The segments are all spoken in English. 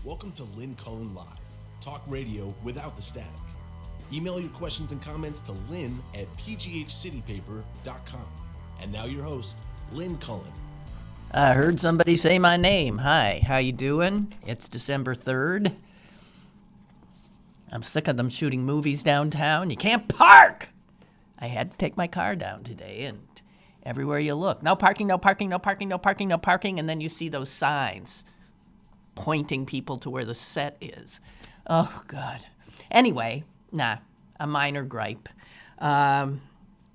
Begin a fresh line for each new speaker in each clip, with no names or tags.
Welcome to Lynn Cullen Live, talk radio without the static. Email your questions and comments to lynn@pghcitypaper.com. And now your host, Lynn Cullen.
I heard somebody say my name. Hi, how you doing? It's December 3rd. I'm sick of them shooting movies downtown. You can't park! I had to take my car down today, and everywhere you look, no parking, no parking, no parking, no parking, no parking, and then you see those signs pointing people to where the set is. Oh, God. Anyway, a minor gripe.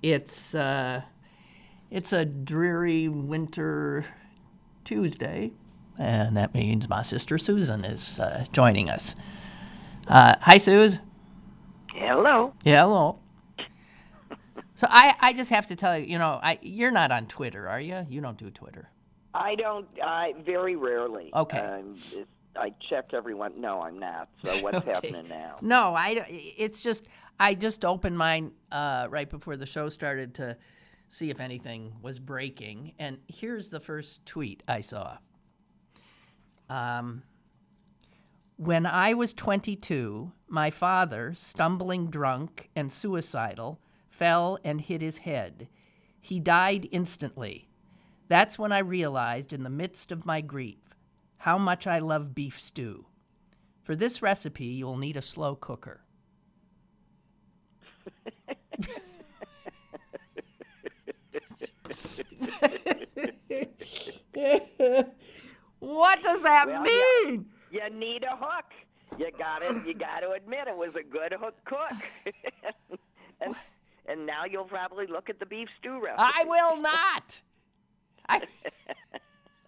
It's a dreary winter Tuesday, and that means my sister Susan is joining us. Hi, Suze.
Hello.
Yeah, hello. So I just have to tell you, you're not on Twitter, are you? You don't do Twitter.
I don't. I very rarely.
Okay.
I check everyone. No, I'm not. So what's
Okay.
happening now?
No, it's just I just opened mine right before the show started to see if anything was breaking, and here's the first tweet I saw. When I was 22, my father, stumbling drunk and suicidal, fell and hit his head. He died instantly. That's when I realized, in the midst of my grief, how much I love beef stew. For this recipe, you'll need a slow cooker. What does that mean?
You need a hook. You got to admit it was a good hook cook. and now you'll probably look at the beef stew recipe.
I will not.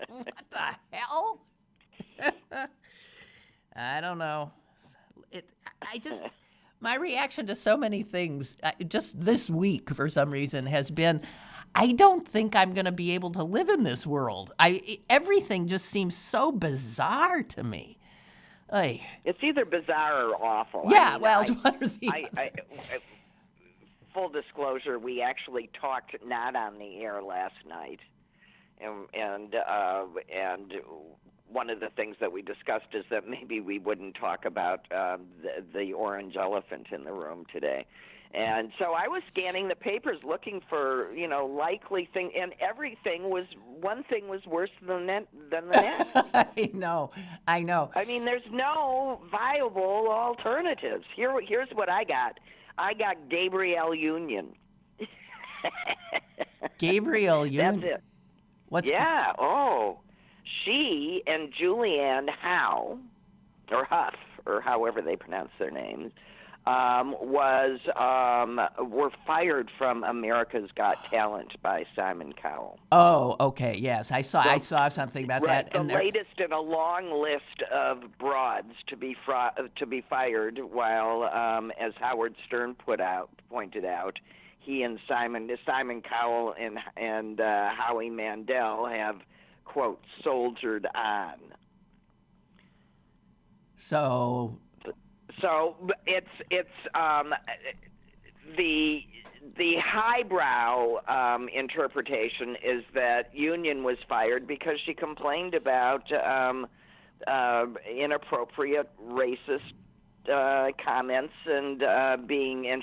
What the hell? I don't know. My reaction to so many things just this week for some reason has been, I don't think I'm going to be able to live in this world. Everything just seems so bizarre to me.
It's either bizarre or awful.
Yeah, it's one or the other.
Full disclosure, we actually talked not on the air last night. And one of the things that we discussed is that maybe we wouldn't talk about the orange elephant in the room today. And so I was scanning the papers looking for, likely thing, and one thing was worse than the next.
I know.
I mean, there's no viable alternatives. Here's what I got. I got Gabrielle Union.
Gabrielle Union?
That's it. She and Julianne Hough, or Hough, or however they pronounce their names, were fired from America's Got Talent by Simon Cowell.
Oh, okay, yes, I saw something about
right,
that.
The latest in a long list of broads to be fired. While, as Howard Stern pointed out, he and Simon Cowell and Howie Mandel have, quote, soldiered on.
So
it's the highbrow interpretation is that Union was fired because she complained about inappropriate racist comments and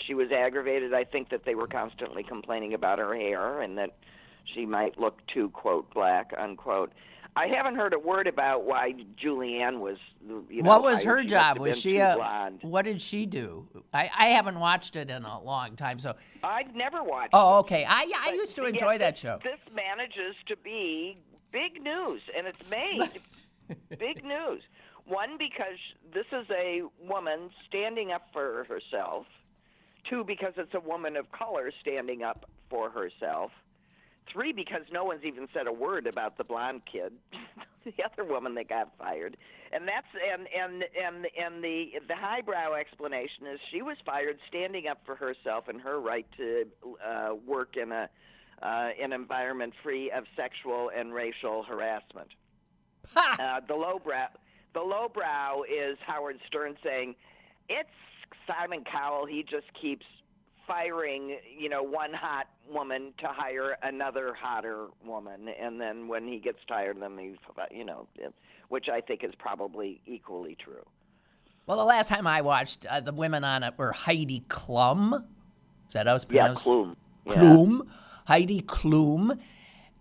she was aggravated. I think that they were constantly complaining about her hair and that she might look too, quote, black, unquote. I haven't heard a word about why Julianne was,
what was her job? Was she
blonde.
What did she do? I haven't watched it in a long time, so.
I've never watched it.
Oh, okay. I used to enjoy that show.
This manages to be big news, and it's made big news. One, because this is a woman standing up for herself. Two, because it's a woman of color standing up for herself. Three, because no one's even said a word about the blonde kid, the other woman that got fired, and that's the highbrow explanation is she was fired standing up for herself and her right to work in an environment free of sexual and racial harassment. The lowbrow is Howard Stern saying it's Simon Cowell. He just keeps firing, one hot woman to hire another hotter woman, and then when he gets tired of them, which I think is probably equally true.
Well, the last time I watched, the women on it were Heidi Klum. Is that how it's pronounced?
Yeah, Klum.
Klum. Yeah. Heidi Klum.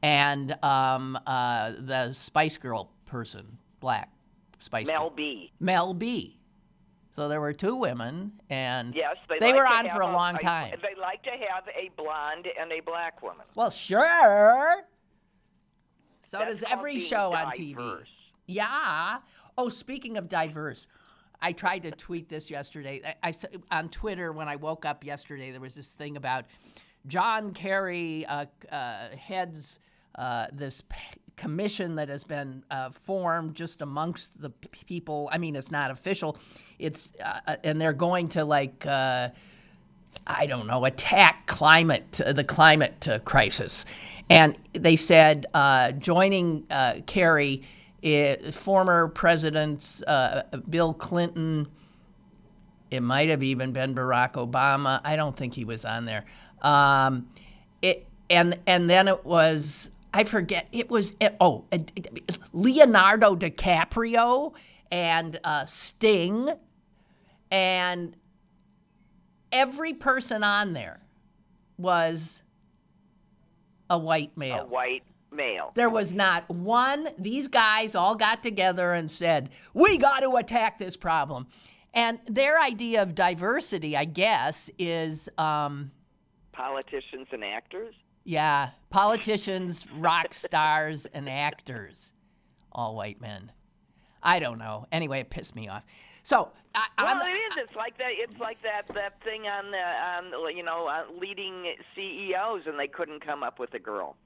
And the Spice Girl person, black Spice Girl. Mel B. So there were two women, and
yes,
they were on for a long time.
They like to have a blonde and a black woman.
Well, sure. So
That's
does every show on TV.
Diverse.
Yeah. Oh, speaking of diverse, I tried to tweet this yesterday. On Twitter, when I woke up yesterday, there was this thing about John Kerry heads this commission that has been formed just amongst the people. I mean, it's not official. It's and they're going to attack the climate crisis. And they said joining Kerry, former presidents Bill Clinton. It might have even been Barack Obama. I don't think he was on there. And then it was. I forget. It was Leonardo DiCaprio and Sting, and every person on there was a white male.
A white male.
There was not one. These guys all got together and said, "We got to attack this problem." And their idea of diversity, I guess, is
politicians and actors.
Yeah, politicians, rock stars, and actors, all white men. I don't know. Anyway, it pissed me off. So,
it is. It's like that. It's like that thing on leading CEOs, and they couldn't come up with a girl.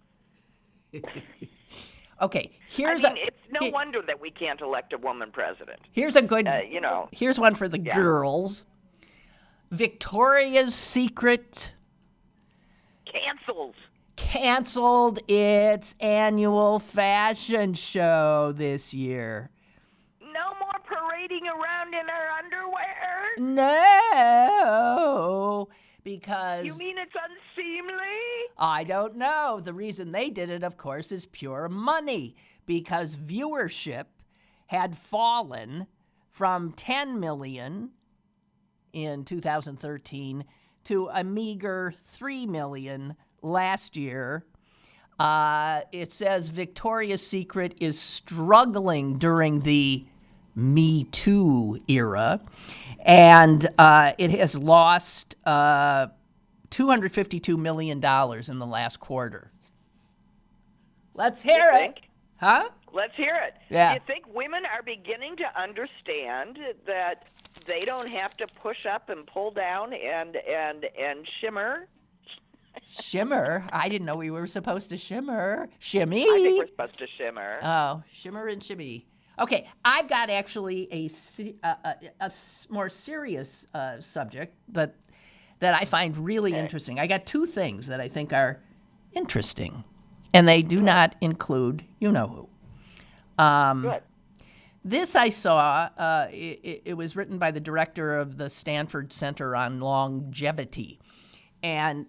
Okay,
it's no wonder that we can't elect a woman president.
Here's a good. Here's one for the girls. Victoria's Secret canceled its annual fashion show this year.
No more parading around in our underwear?
No, because...
You mean it's unseemly?
I don't know. The reason they did it, of course, is pure money, because viewership had fallen from 10 million in 2013 to a meager 3 million last year. It says Victoria's Secret is struggling during the Me Too era, and it has lost $252 million in the last quarter. Let's hear it. Huh?
Let's hear it.
Yeah.
Do you think women are beginning to understand that they don't have to push up and pull down and shimmer?
Shimmer? I didn't know we were supposed to shimmer. Shimmy?
I think we're supposed to shimmer.
Oh, shimmer and shimmy. Okay, I've got actually a more serious subject, but that I find really interesting. I got two things that I think are interesting, and they do not include you-know-who.
Good.
This I saw, it was written by the director of the Stanford Center on Longevity. And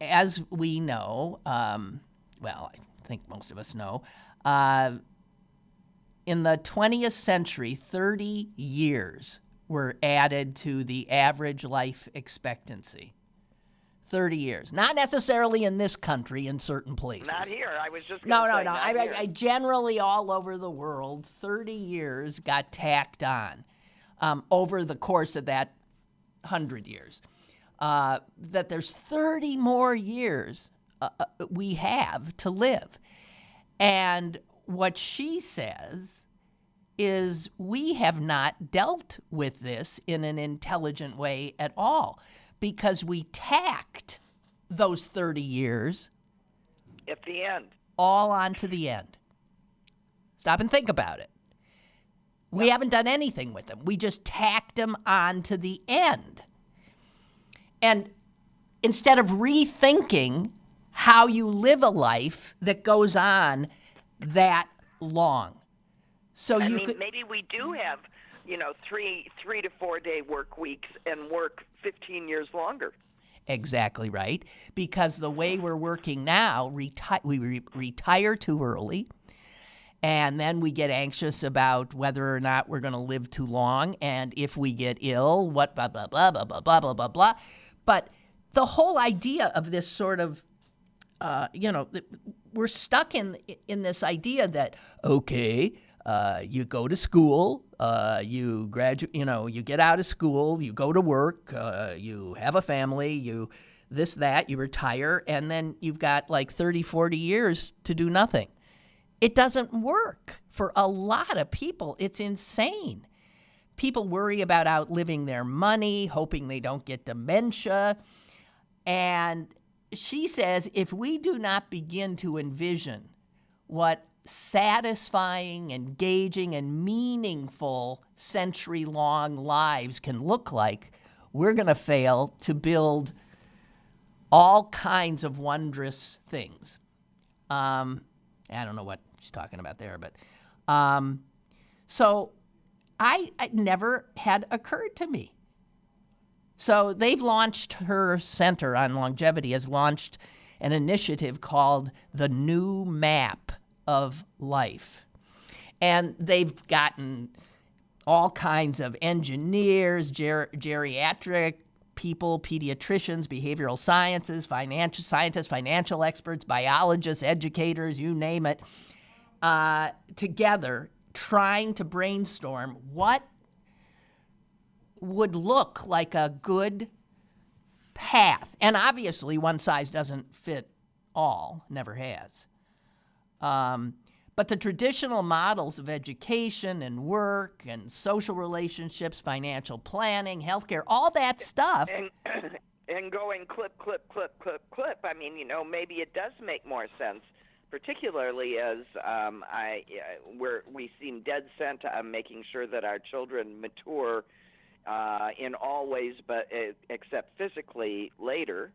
as we know, well, I think most of us know, in the 20th century, 30 years were added to the average life expectancy. 30 years. Not necessarily in this country, in certain places.
Not here. I was just
No.
I
Generally all over the world, 30 years got tacked on over the course of that 100 years. That there's 30 more years we have to live. And what she says is we have not dealt with this in an intelligent way at all, because we tacked those 30 years
at the end,
all onto the end. Stop and think about it. We haven't done anything with them. We just tacked them onto the end. And instead of rethinking how you live a life that goes on that long. So
maybe we do have, 3 to 4 day work weeks and work 15 years longer.
Exactly right. Because the way we're working now, we retire too early, and then we get anxious about whether or not we're going to live too long, and if we get ill, what blah, blah, blah, blah, blah, blah, blah, blah, blah. But the whole idea of this sort of, we're stuck in this idea that, okay, you go to school, you graduate, you get out of school, you go to work, you have a family, you this, that, you retire, and then you've got like 30, 40 years to do nothing. It doesn't work for a lot of people. It's insane. People worry about outliving their money, hoping they don't get dementia. And she says if we do not begin to envision what satisfying, engaging, and meaningful century-long lives can look like, we're going to fail to build all kinds of wondrous things. I don't know what she's talking about there, but so it never had occurred to me. So they've launched, her Center on Longevity has launched an initiative called the New Map of Life. And they've gotten all kinds of engineers, geriatric people, pediatricians, behavioral sciences, financial scientists, financial experts, biologists, educators, you name it, together trying to brainstorm what would look like a good path. And obviously one size doesn't fit all, never has. But the traditional models of education and work and social relationships, financial planning, healthcare, all that stuff.
And going clip, clip, clip, clip, clip. I mean, maybe it does make more sense, particularly as we seem dead set on making sure that our children mature in all ways, but except physically later.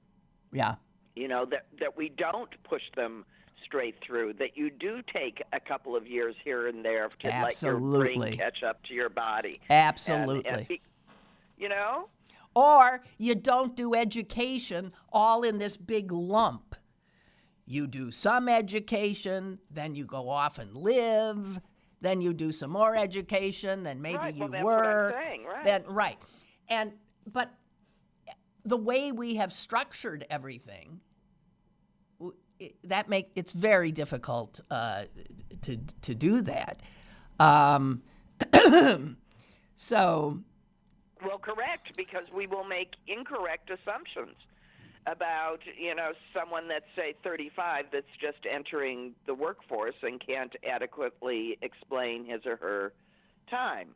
Yeah.
That we don't push them straight through, that you do take a couple of years here and there to let your brain catch up to your body.
Absolutely. Or you don't do education all in this big lump. You do some education, then you go off and live, then you do some more education, then maybe you work.
What I'm saying, right.
Then but the way we have structured everything, it's very difficult to do that. So.
Well, correct, because we will make incorrect assumptions about, someone that's, say, 35 that's just entering the workforce and can't adequately explain his or her time.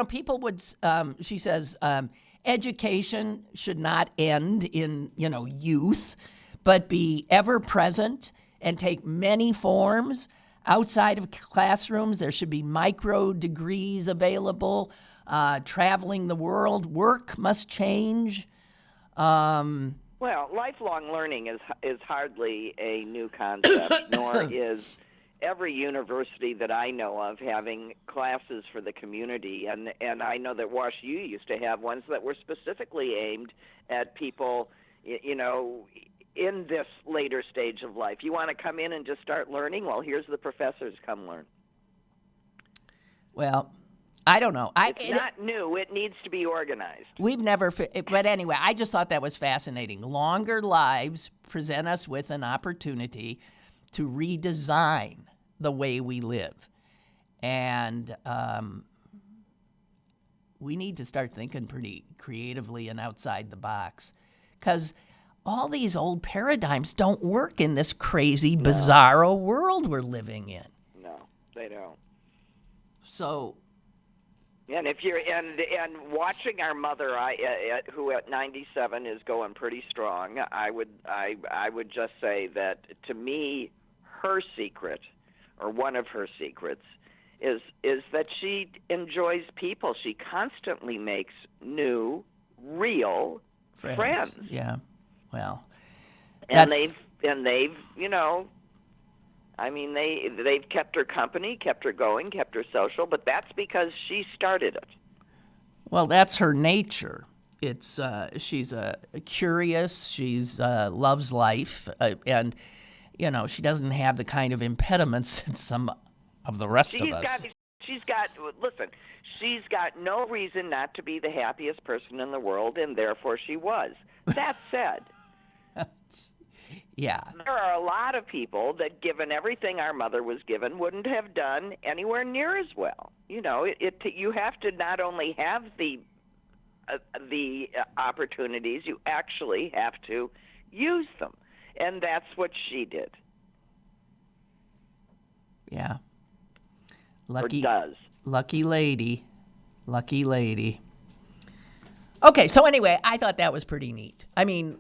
People would, she says, education should not end in, youth, but be ever present and take many forms. Outside of classrooms, there should be micro degrees available. Traveling the world, work must change.
Well, lifelong learning is hardly a new concept, nor is every university that I know of having classes for the community. And I know that Wash U used to have ones that were specifically aimed at people, in this later stage of life. You want to come in and just start learning? Well, here's the professors, come learn.
Well, I don't know.
It's not new. It needs to be organized.
We've never, but anyway, I just thought that was fascinating. Longer lives present us with an opportunity to redesign the way we live. And we need to start thinking pretty creatively and outside the box. Because all these old paradigms don't work in this crazy, bizarro world we're living in.
No, they don't.
So...
And if you're and watching our mother, who at 97 is going pretty strong, I would just say that to me, her secret, or one of her secrets, is that she enjoys people. She constantly makes new, real friends.
Yeah, well,
and they've they've kept her company, kept her going, kept her social, but that's because she started it.
Well, that's her nature. It's she's curious. She's loves life, and she doesn't have the kind of impediments that some of the rest of us.
Listen, she's got no reason not to be the happiest person in the world, and therefore she was. That said,
yeah,
there are a lot of people that, given everything our mother was given, wouldn't have done anywhere near as well. You have to not only have the opportunities, you actually have to use them, and that's what she did.
Yeah.
Lucky
lady. Okay, so anyway, I thought that was pretty neat. I mean,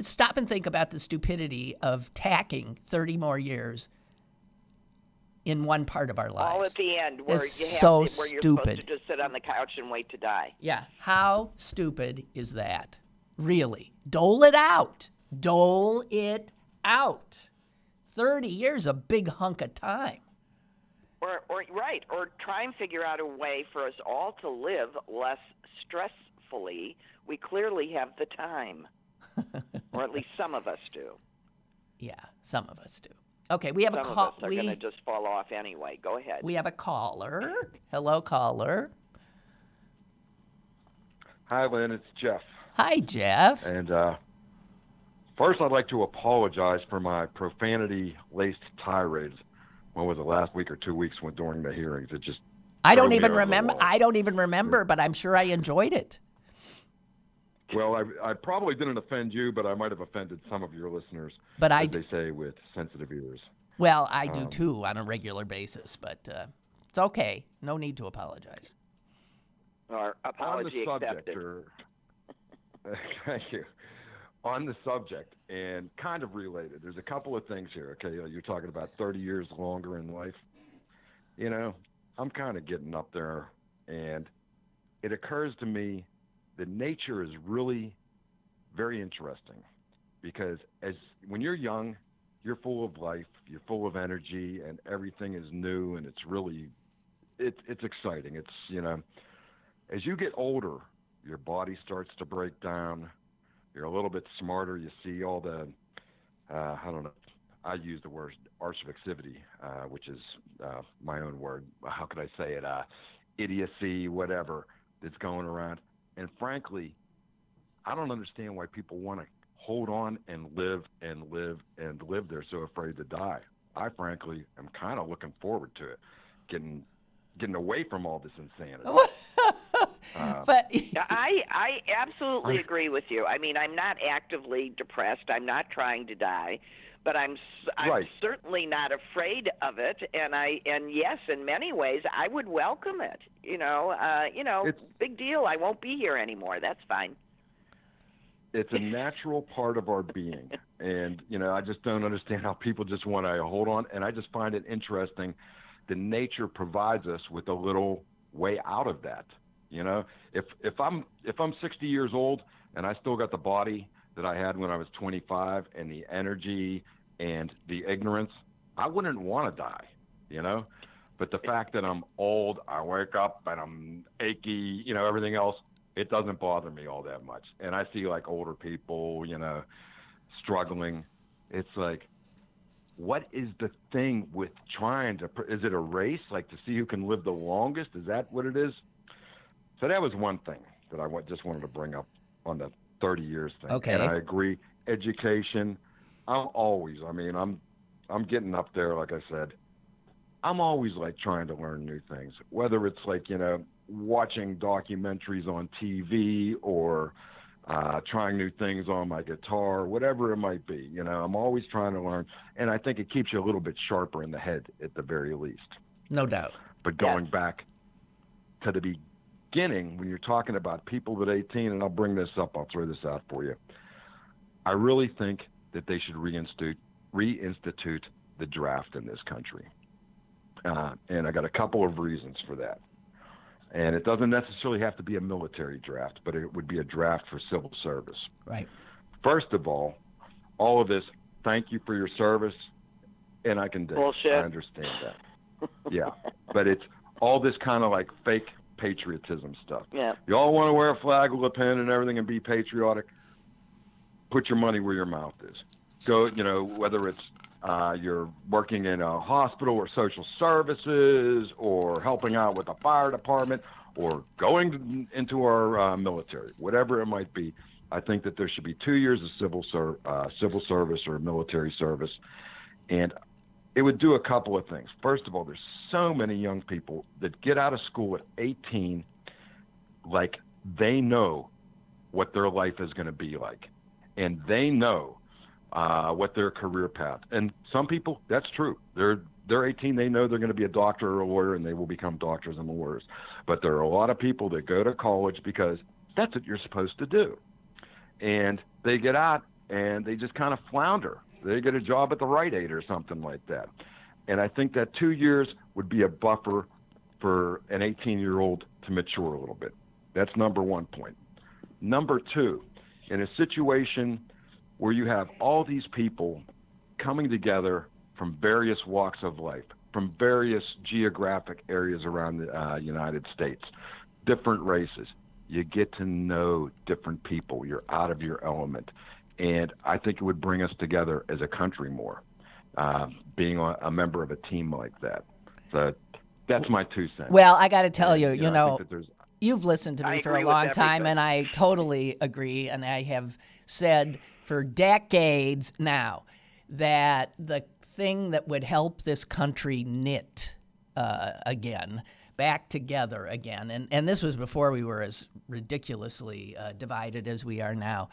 stop and think about the stupidity of tacking 30 more years in one part of our lives.
All at the end, where
it's
you're
stupid.
supposed to just sit on the couch and wait to die.
Yeah, how stupid is that? Really, dole it out. 30 years, a big hunk of time.
Or try and figure out a way for us all to live less stressfully. We clearly have the time, or at least some of us do.
Yeah, some of us do. Okay, we have a call.
Some of us are going to just fall off anyway. Go ahead.
We have a caller. Hello, caller.
Hi, Lynn. It's Jeff.
Hi, Jeff.
And first, I'd like to apologize for my profanity-laced tirades. When was it, last week or 2 weeks during the hearings? It just
I don't even remember, but I'm sure I enjoyed it.
Well, I probably didn't offend you, but I might have offended some of your listeners.
But
as they say, with sensitive ears.
Well, I do too on a regular basis, but it's okay. No need to apologize.
Or apology accepted.
Thank you. On the subject, and kind of related, there's a couple of things here. Okay, you're talking about 30 years longer in life. I'm kind of getting up there, and it occurs to me that nature is really very interesting, because when you're young, you're full of life, you're full of energy, and everything is new, and it's really it's exciting. It's as you get older, your body starts to break down. You're a little bit smarter. You see all the, I don't know, I use the word archivixivity, which is my own word. How could I say it? Idiocy, whatever, that's going around. And frankly, I don't understand why people want to hold on and live and live and live. They're so afraid to die. I frankly am kind of looking forward to it, getting away from all this insanity.
But
I absolutely agree with you. I mean, I'm not actively depressed. I'm not trying to die, but I'm
right.
certainly not afraid of it. And yes, in many ways, I would welcome it. It's big deal. I won't be here anymore. That's fine.
It's a natural part of our being, and I just don't understand how people just want to hold on. And I just find it interesting that nature provides us with a little way out of that. If I'm 60 years old and I still got the body that I had when I was 25 and the energy and the ignorance, I wouldn't want to die, But the fact that I'm old, I wake up and I'm achy, everything else, it doesn't bother me all that much. And I see like older people, struggling. It's like, what is the thing with is it a race, like to see who can live the longest? Is that what it is? So that was one thing that I just wanted to bring up on the 30 years thing.
Okay.
And I agree. Education, I'm getting up there, like I said. I'm always like trying to learn new things, whether it's like, watching documentaries on TV or trying new things on my guitar, whatever it might be. I'm always trying to learn. And I think it keeps you a little bit sharper in the head at the very least.
No doubt.
But going back to the beginning, when you're talking about people at 18, and I'll bring this up, I'll throw this out for you. I really think that they should reinstitute the draft in this country. And I got a couple of reasons for that. And it doesn't necessarily have to be a military draft, but it would be a draft for civil service.
Right.
First of all of this, thank you for your service, and I can do
bullshit.
I understand that. Yeah, but it's all this kind of like fake patriotism stuff.
Yeah.
You all want to wear a flag with a pin and everything and be patriotic. Put your money where your mouth is. Go, whether it's you're working in a hospital or social services or helping out with the fire department or going into our military, whatever it might be. I think that there should be 2 years of civil service or military service. And it would do a couple of things. First of all, there's so many young people that get out of school at 18 like they know what their life is going to be like. And they know what their career path. And some people, that's true. They're 18, they know they're going to be a doctor or a lawyer, and they will become doctors and lawyers. But there are a lot of people that go to college because that's what you're supposed to do. And they get out, and they just kind of flounder. They get a job at the Rite Aid or something like that. And I think that 2 years would be a buffer for an 18-year-old to mature a little bit. That's number one point. Number two, in a situation where you have all these people coming together from various walks of life, from various geographic areas around the United States, different races, you get to know different people. You're out of your element. And I think it would bring us together as a country more, being a member of a team like that. So that's my 2 cents.
Well, I got to tell you,
I think that
you've listened to me
I
for a
agree with
long time,
everything.
and I totally agree. And I have said for decades now that the thing that would help this country knit again, back together again, and this was before we were as ridiculously divided as we are now,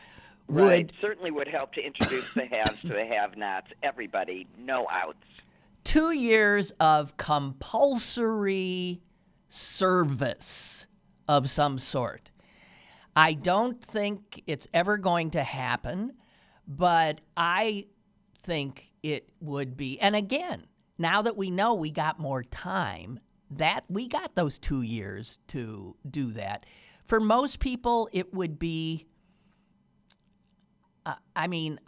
Right. Certainly would help to introduce the haves to the have-nots. Everybody, no outs.
2 years of compulsory service of some sort. I don't think it's ever going to happen, but I think it would be. And again, now that we know we got more time, that we got those 2 years to do that. For most people, it would be an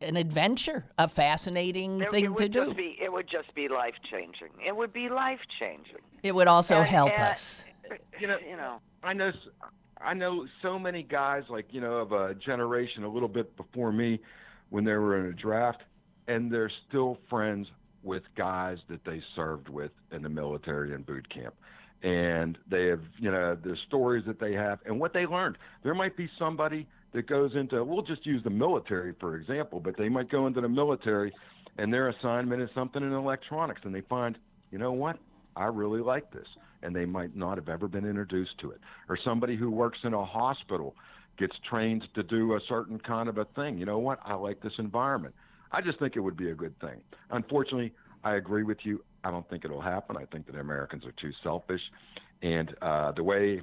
adventure, a fascinating thing to do.
It would just be life-changing. It would be life-changing.
It would also help us.
I know so many guys of a generation a little bit before me when they were in a draft, and they're still friends with guys that they served with in the military and boot camp. And they have, the stories that they have and what they learned. There might be somebody that goes into, we'll just use the military for example, but they might go into the military and their assignment is something in electronics, and they find, you know what, I really like this. And they might not have ever been introduced to it. Or somebody who works in a hospital gets trained to do a certain kind of a thing. You know what, I like this environment. I just think it would be a good thing. Unfortunately, I agree with you. I don't think it'll happen. I think that Americans are too selfish. And the way,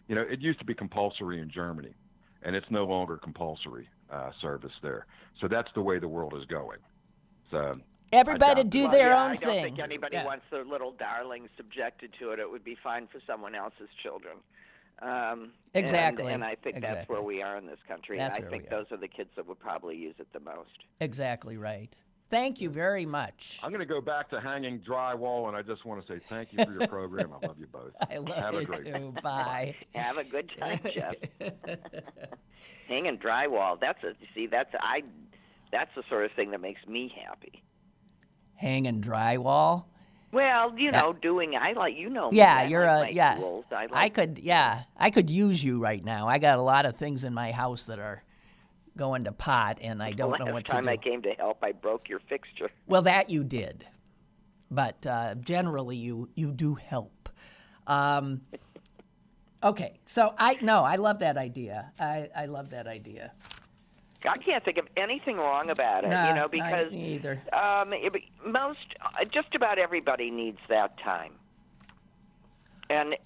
it used to be compulsory in Germany, and it's no longer compulsory service there. So that's the way the world is going. So
everybody do their own
I
thing.
don't think anybody wants their little darlings subjected to it. It would be fine for someone else's children.
Exactly.
And I think that's where we are in this country.
That's
and I think those are the kids that would probably use it the most.
Exactly right. Thank you very much.
I'm going to go back to hanging drywall, and I just want to say thank you for your program. I love you both.
I love you too. Bye.
Have a good time, Jeff. Hanging drywall. That's the sort of thing that makes me happy.
Hanging drywall.
Well, doing. I like me.
Yeah,
I
you're
like
a
tools.
I could use you right now. I got a lot of things in my house that are going to pot, and I don't know what to do.
Last time I came to help, I broke your fixture.
Well, that you did, but generally you do help. Okay, so I love that idea. I love that idea.
I can't think of anything wrong about it,
No,
because
me either.
Just about everybody needs that time. And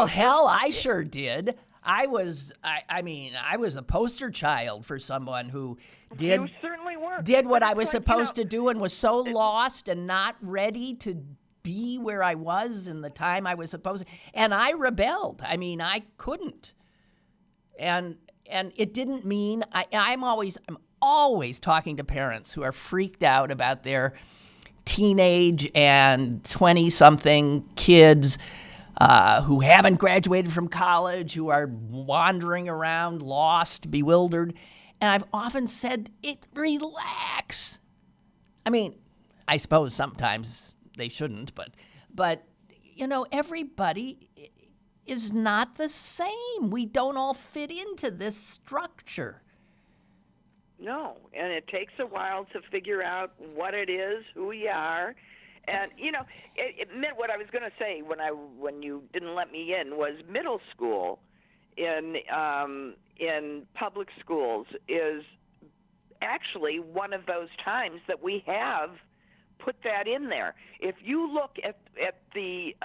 hell, I sure did. I was a poster child for someone who did.
You certainly were.
Did what I was supposed to do and was so lost and not ready to be where I was in the time I was supposed to. And I rebelled. I couldn't. And it didn't mean I'm always talking to parents who are freaked out about their teenage and 20-something kids who haven't graduated from college, who are wandering around, lost, bewildered. And I've often said, relax. I mean, I suppose sometimes they shouldn't, but everybody is not the same. We don't all fit into this structure.
No, and it takes a while to figure out what it is, who we are. And, it meant what I was going to say when you didn't let me in was middle school in public schools is actually one of those times that we have put that in there. If you look at the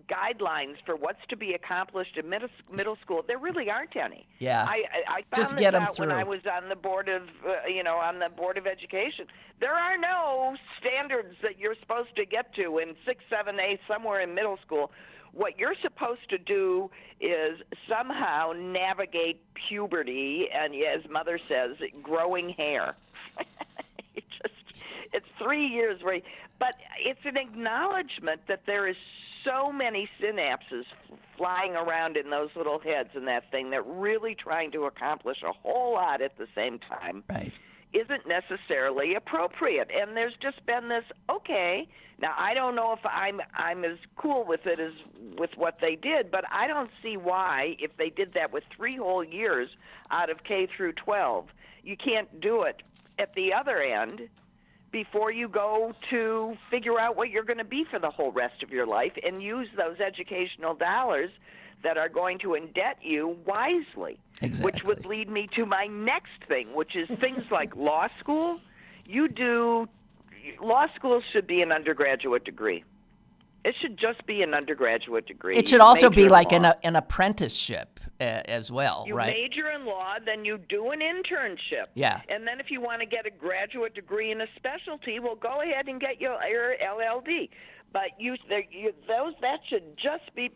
guidelines for what's to be accomplished in middle school, there really aren't any.
Yeah,
I found
just
this
get them
out
through.
when I was on the board of on the board of education. There are no standards that you're supposed to get to in 6, 7, 8, somewhere in middle school. What you're supposed to do is somehow navigate puberty and, as Mother says, growing hair. It's 3 years, but it's an acknowledgement that there is so many synapses flying around in those little heads and that thing that really trying to accomplish a whole lot at the same time isn't necessarily appropriate. And there's just been this, okay, now I don't know if I'm as cool with it as with what they did, but I don't see why, if they did that with 3 whole years out of K through 12, you can't do it at the other end before you go to figure out what you're going to be for the whole rest of your life and use those educational dollars that are going to indebt you wisely.
Exactly.
Which would lead me to my next thing, which is things like law school. Law school should be an undergraduate degree. It should just be an undergraduate degree.
It should also be like
an
an apprenticeship as well,
you
right?
You major in law, then you do an internship.
Yeah.
And then if you want to get a graduate degree in a specialty, well, go ahead and get your LLD. But that should just be,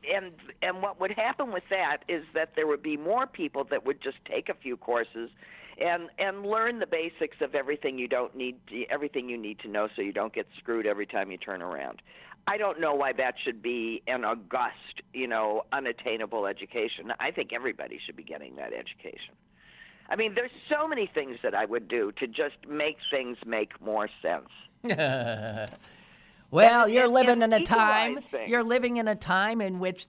and what would happen with that is that there would be more people that would just take a few courses and learn the basics of everything you need to know, so you don't get screwed every time you turn around. I don't know why that should be an august, unattainable education. I think everybody should be getting that education. I mean, there's so many things that I would do to just make things make more sense.
Well, you're living in a time in which,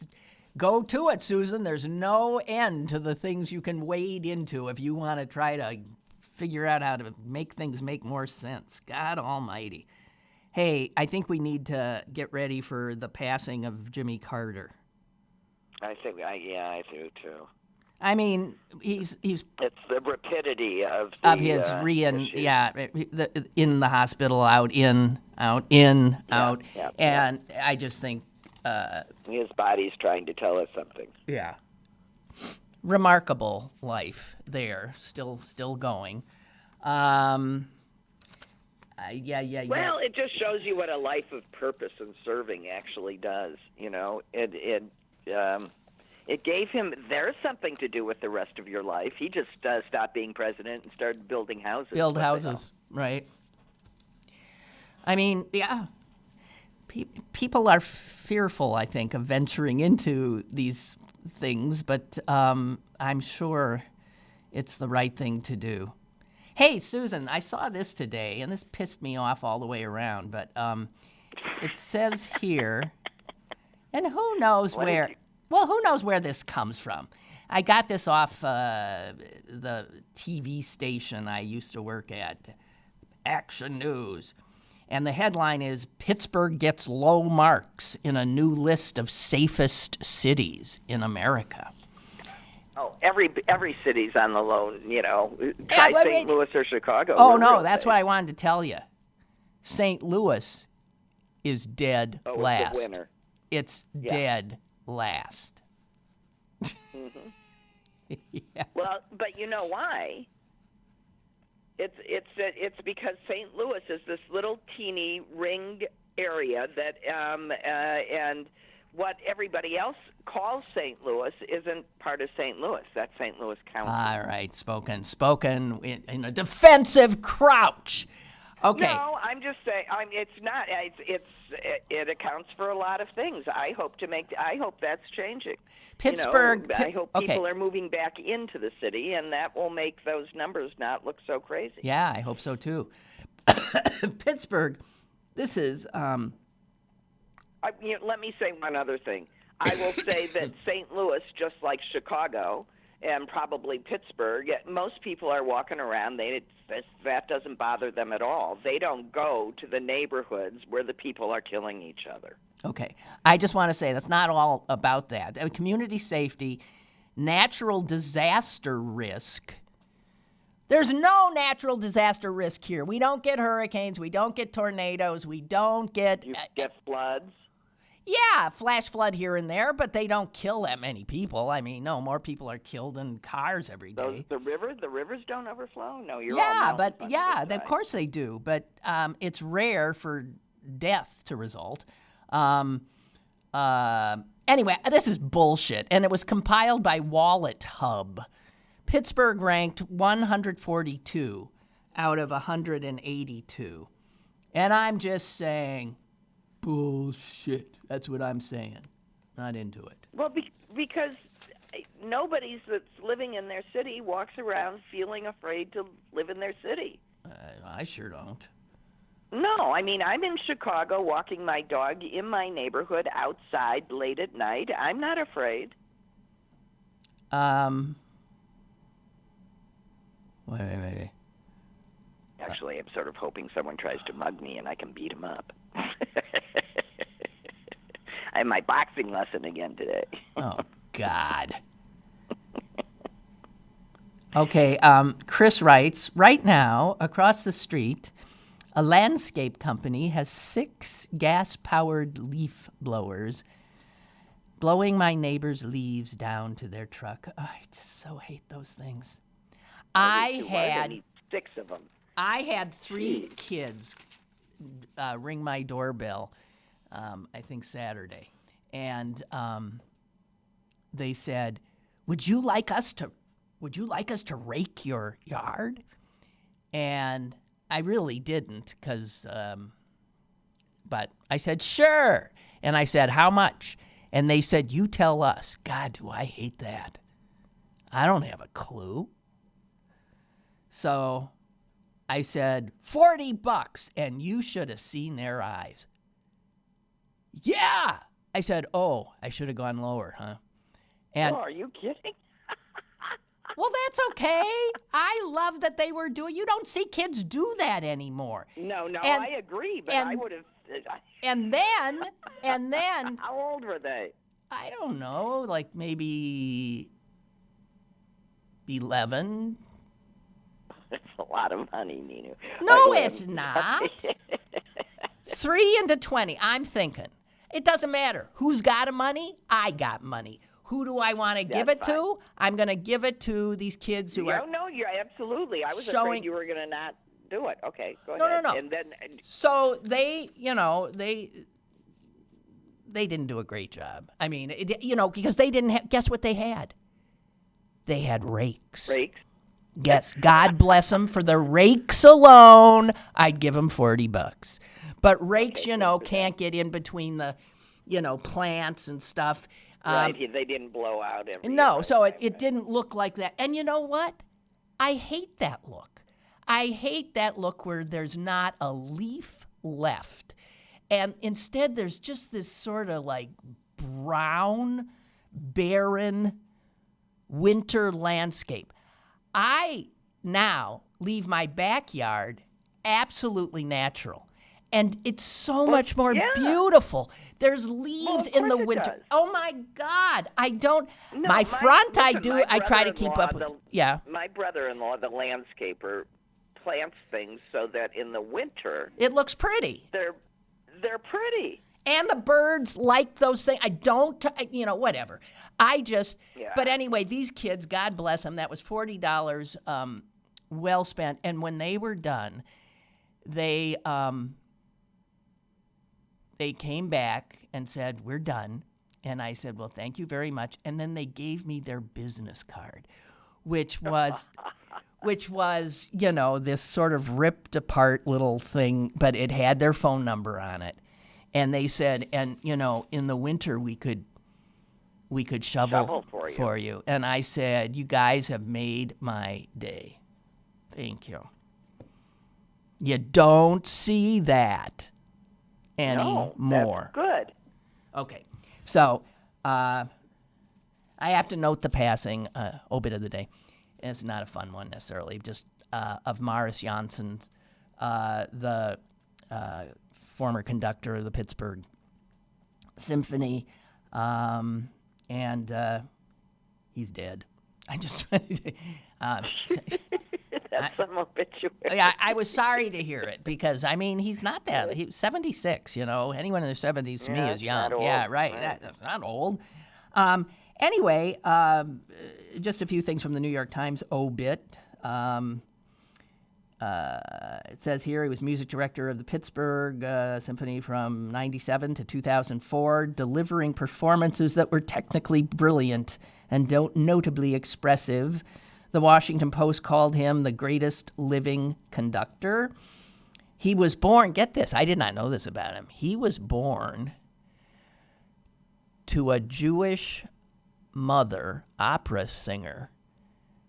go to it, Susan. There's no end to the things you can wade into if you want to try to figure out how to make things make more sense. God almighty. Hey, I think we need to get ready for the passing of Jimmy Carter.
I do too.
I mean, it's
the rapidity of
his in the hospital, out, and I just think
his body's trying to tell us something.
Yeah, remarkable life there, still going. Well,
it just shows you what a life of purpose and serving actually does. It gave him, there's something to do with the rest of your life. He just stopped being president and started building houses.
Build houses, right. I mean, yeah. People are fearful, I think, of venturing into these things, but I'm sure it's the right thing to do. Hey, Susan, I saw this today, and this pissed me off all the way around, but it says here, and who knows where this comes from. I got this off the TV station I used to work at, Action News. And the headline is, Pittsburgh gets low marks in a new list of safest cities in America.
Oh, every city's on the low, try St. Louis or Chicago.
Oh, no, that's what I wanted to tell you. St. Louis is dead last.
It's the winner.
It's dead last.
Mm-hmm. Yeah. Well, but you know why? It's because St. Louis is this little teeny ringed area that and what everybody else calls St. Louis isn't part of St. Louis. That's St. Louis County.
All right, spoken in a defensive crouch. Okay.
No, I'm just saying. It's not. It accounts for a lot of things. I hope that's changing.
Pittsburgh.
I hope people
okay.
are moving back into the city, and that will make those numbers not look so crazy.
Yeah, I hope so too. Pittsburgh. This is.
Let me say one other thing. I will say that St. Louis, just like Chicago and probably Pittsburgh, most people are walking around. That doesn't bother them at all. They don't go to the neighborhoods where the people are killing each other.
Okay. I just want to say that's not all about that. Community safety, natural disaster risk. There's no natural disaster risk here. We don't get hurricanes. We don't get tornadoes. We don't get...
You get floods?
Yeah, flash flood here and there, but they don't kill that many people. I mean, no, more people are killed in cars every day.
The rivers don't overflow? No, you're all
Yeah,
mountains
but
on
yeah,
the other
of course they do. But it's rare for death to result. Anyway, this is bullshit, and it was compiled by Wallet Hub. Pittsburgh ranked 142 out of 182. And I'm just saying, bullshit. That's what I'm saying. Not into it.
Well, because nobody that's living in their city walks around feeling afraid to live in their city.
I sure don't.
No, I mean, I'm in Chicago walking my dog in my neighborhood outside late at night. I'm not afraid.
Wait.
Actually, I'm sort of hoping someone tries to mug me and I can beat him up. I have my boxing lesson again today.
Oh, God. Okay, Chris writes, right now, across the street, a landscape company has 6 gas-powered leaf blowers blowing my neighbor's leaves down to their truck. Oh, I just so hate those things. I
need 6 of them.
I had 3 kids ring my doorbell, I think Saturday, and they said, "Would you like us to rake your yard?" And I really didn't, but I said sure, and I said how much, and they said you tell us. God, do I hate that? I don't have a clue. So I said, $40, and you should have seen their eyes. Yeah! I said, oh, I should have gone lower, huh? And
are you kidding?
well, that's okay. I love that they were doing. You don't see kids do that anymore.
No,
and,
I agree, but I would have.
And then.
How old were they?
I don't know, like maybe 11.
That's a lot of money, Nina.
No, it's not. 3 into 20. I'm thinking. It doesn't matter. Who's got money? I got money. Who do I want to give it to? I'm going to give it to these kids who are.
No, you're absolutely. I was afraid you were going to not do it. Okay, go ahead.
No.
And then,
so they didn't do a great job. I mean, because they didn't have. Guess what they had? They had rakes.
Rakes.
Yes, God bless them for the rakes alone. I'd give them $40. But rakes, can't get in between the, plants and stuff.
Right, they didn't blow out everything.
No, so it didn't look like that. And you know what? I hate that look. I hate that look where there's not a leaf left. And instead there's just this sort of like brown, barren winter landscape. I now leave my backyard absolutely natural. And it's so much more beautiful. There's leaves in the winter.
Does.
Oh my God! I don't.
No,
my front, I do. I try to keep up with.
My brother-in-law, the landscaper, plants things so that in the winter
it looks pretty.
They're pretty.
And the birds like those things. I don't. Whatever. I just. Yeah. But anyway, these kids, God bless them. That was $40, well spent. And when they were done, they came back and said, we're done. And I said, well, thank you very much. And then they gave me their business card, which was which was, this sort of ripped apart little thing, but it had their phone number on it. And they said, and, in the winter we could shovel for you. And I said, you guys have made my day. Thank you. You don't see that anymore.
No, that's good.
Okay. So, I have to note the passing obit of the day. It's not a fun one necessarily, just of Morris Janssen, the former conductor of the Pittsburgh Symphony, and he's dead. I just
that's some obituary.
I was sorry to hear it because he's not that. He's 76. Anyone in their 70s to me is young.
Not old.
Yeah, right. That's not old. Anyway, just a few things from the New York Times obit. It says here he was music director of the Pittsburgh Symphony from 97 to 2004, delivering performances that were technically brilliant and notably expressive. The Washington Post called him the greatest living conductor. He was born, get this, I did not know this about him. He was born to a Jewish mother, opera singer,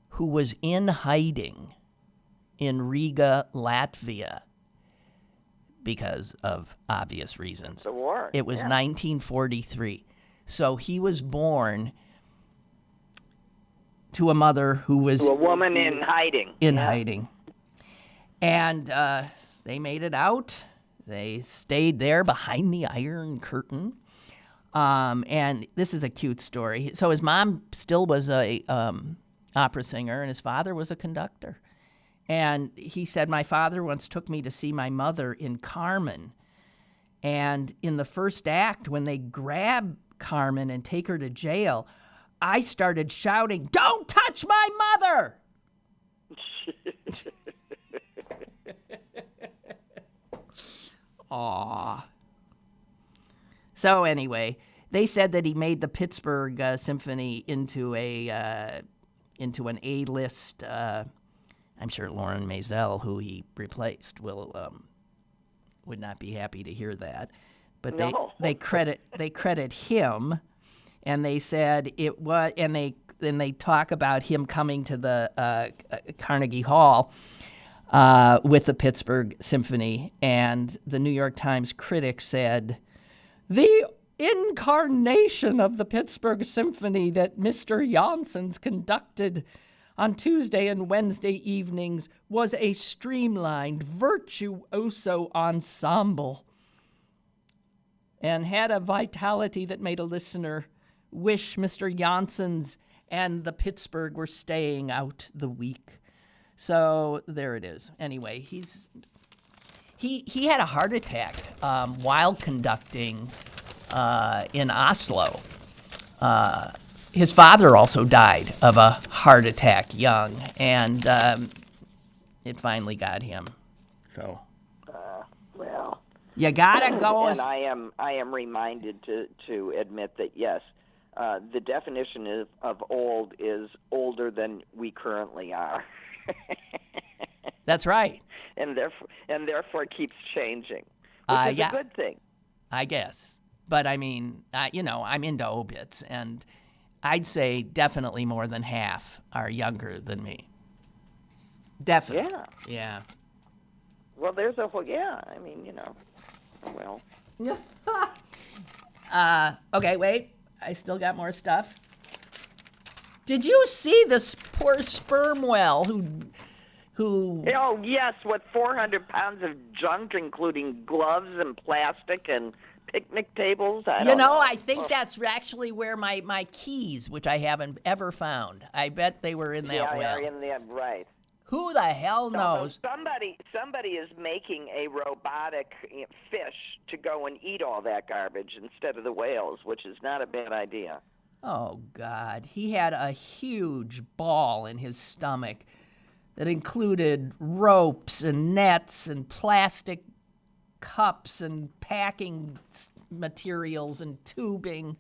who was in hiding in Riga, Latvia, because of obvious reasons.
The war.
It was 1943. So he was born to a mother who was...
To a woman in hiding.
In hiding. And they made it out. They stayed there behind the Iron Curtain. And this is a cute story. So his mom still was a opera singer, and his father was a conductor. And he said, my father once took me to see my mother in Carmen. And in the first act, when they grab Carmen and take her to jail, I started shouting, "Don't touch my mother!" Aw. So anyway, they said that he made the Pittsburgh Symphony into an A-list. I'm sure Lauren Maisel, who he replaced, would not be happy to hear that. But they credit him, and they said it was, and they talk about him coming to the Carnegie Hall with the Pittsburgh Symphony, and the New York Times critic said, "The incarnation of the Pittsburgh Symphony that Mr. Janssens conducted on Tuesday and Wednesday evenings was a streamlined, virtuoso ensemble and had a vitality that made a listener wish Mr. Janssens and the Pittsburgh were staying out the week." So there it is. Anyway, he had a heart attack while conducting in Oslo. His father also died of a heart attack young, and it finally got him. So,
Well,
you gotta go.
And I am reminded to admit that yes, the definition of old is older than we currently are.
That's right.
And therefore keeps changing, which is a good thing,
I guess. But I mean, I'm into obits, and I'd say definitely more than half are younger than me. Definitely. Yeah.
Well, there's a whole, I mean, well.
Okay, wait. I still got more stuff. Did you see this poor sperm whale who?
Oh, yes, with 400 pounds of junk, including gloves and plastic and picnic tables. I don't know.
I think that's actually where my keys, which I haven't ever found. I bet they were in that well.
Yeah, in there, right.
Who the hell knows?
Somebody is making a robotic fish to go and eat all that garbage instead of the whales, which is not a bad idea.
Oh, God. He had a huge ball in his stomach that included ropes and nets and plastic cups and packing materials and tubing.